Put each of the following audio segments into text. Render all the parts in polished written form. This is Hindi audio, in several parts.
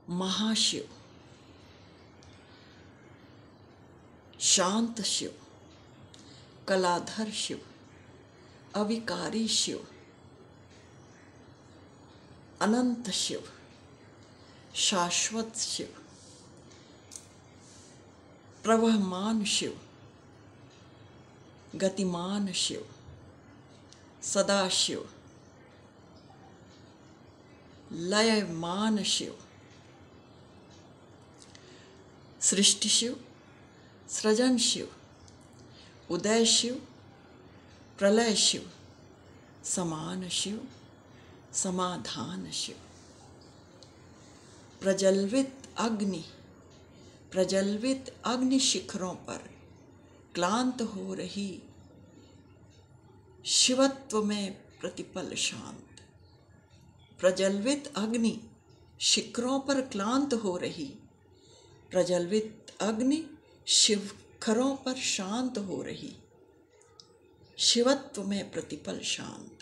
महाशिव, शांत शिव, कलाधर शिव, अविकारी शिव, अनंत शिव, शाश्वत शिव, प्रवहमान शिव, गतिमान शिव, सदाशिव, लयमान शिव, सृष्टि शिव, सृजन शिव, उदय शिव, प्रलय शिव, समान शिव, समाधान शिव, प्रज्वलित अग्नि शिखरों पर क्लांत हो रही शिवत्व में प्रतिपल शांत। प्रज्वलित अग्नि शिखरों पर क्लांत हो रही, प्रज्वलित अग्नि शिखरों पर शांत हो रही, शिवत्व में प्रतिपल शांत।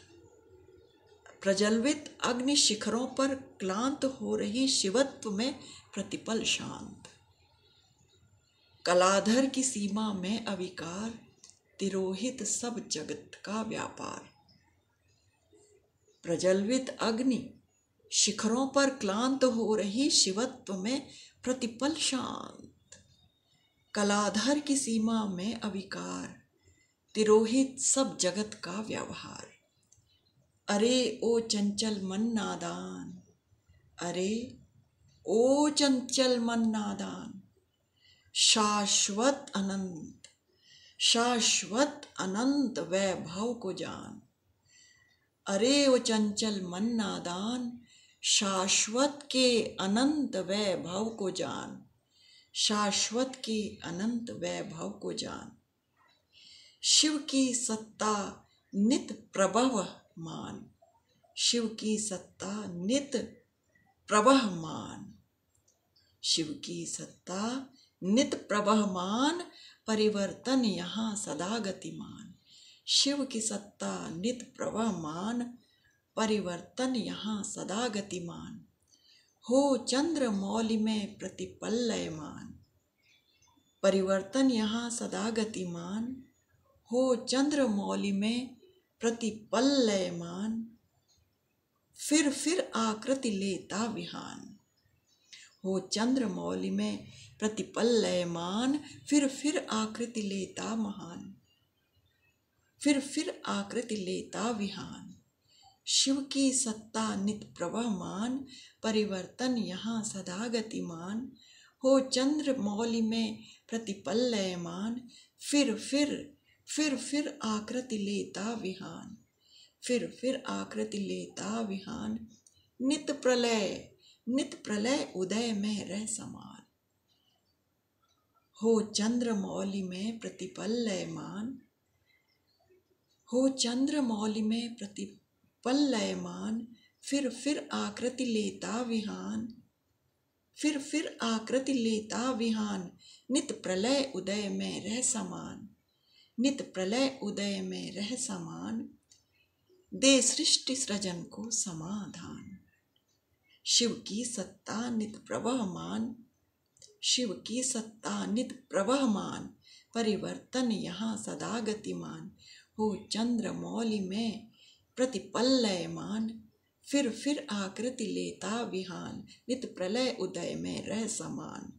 प्रज्वलित अग्नि शिखरों पर क्लांत हो रही शिवत्व में प्रतिपल शांत। कलाधर की सीमा में अविकार, तिरोहित सब जगत का व्यापार। प्रज्वलित अग्नि शिखरों पर क्लांत हो रही शिवत्व में प्रतिपल शांत। कलाधर की सीमा में अविकार, तिरोहित सब जगत का व्यवहार। अरे ओ चंचल मन नादान, अरे ओ चंचल मन नादान, शाश्वत अनंत वैभव को जान। अरे ओ चंचल मन नादान, शाश्वत के अनंत वैभव को जान, शाश्वत के अनंत वैभव को जान। शिव की सत्ता नित प्रवहमान, शिव की सत्ता नित प्रवहमान, शिव की सत्ता नित प्रवहमान, परिवर्तन यहाँ सदा गतिमान। शिव की सत्ता नित प्रवहमान, परिवर्तन यहाँ सदा गतिमान। हो चंद्र मौलि में प्रतिपल लयमान, परिवर्तन यहाँ सदा गतिमान। हो चंद्र मौलि में प्रतिपल लयमान, फिर आकृति लेता विहान। हो चंद्र मौलि में प्रतिपल लयमान, फिर आकृति लेता महान, फिर आकृति लेता विहान। शिव की सत्ता नित प्रवहमान, परिवर्तन यहाँ सदा गतिमान। हो चंद्र मौलि में प्रतिपल लयमान, फिर आकृति लेता विहान, फिर आकृति लेता विहान। नित प्रलय उदय में रह समान। हो चंद्र मौलि में प्रतिपल लयमान, हो चंद्र मौलि में प्रतिपल लयमान, फिर आकृति लेता विहान, फिर आकृति लेता विहान। नित प्रलय उदय में रह समान, नित प्रलय उदय में रह समान। दे सृष्टि सृजन को समाधान। शिव की सत्ता नित प्रवहमान, शिव की सत्ता नित प्रवहमान, परिवर्तन यहाँ सदा गतिमान। हो चंद्र मौलि में प्रतिपल लयमान, फिर आकृति लेता विहान। नित प्रलय उदय में रह समान।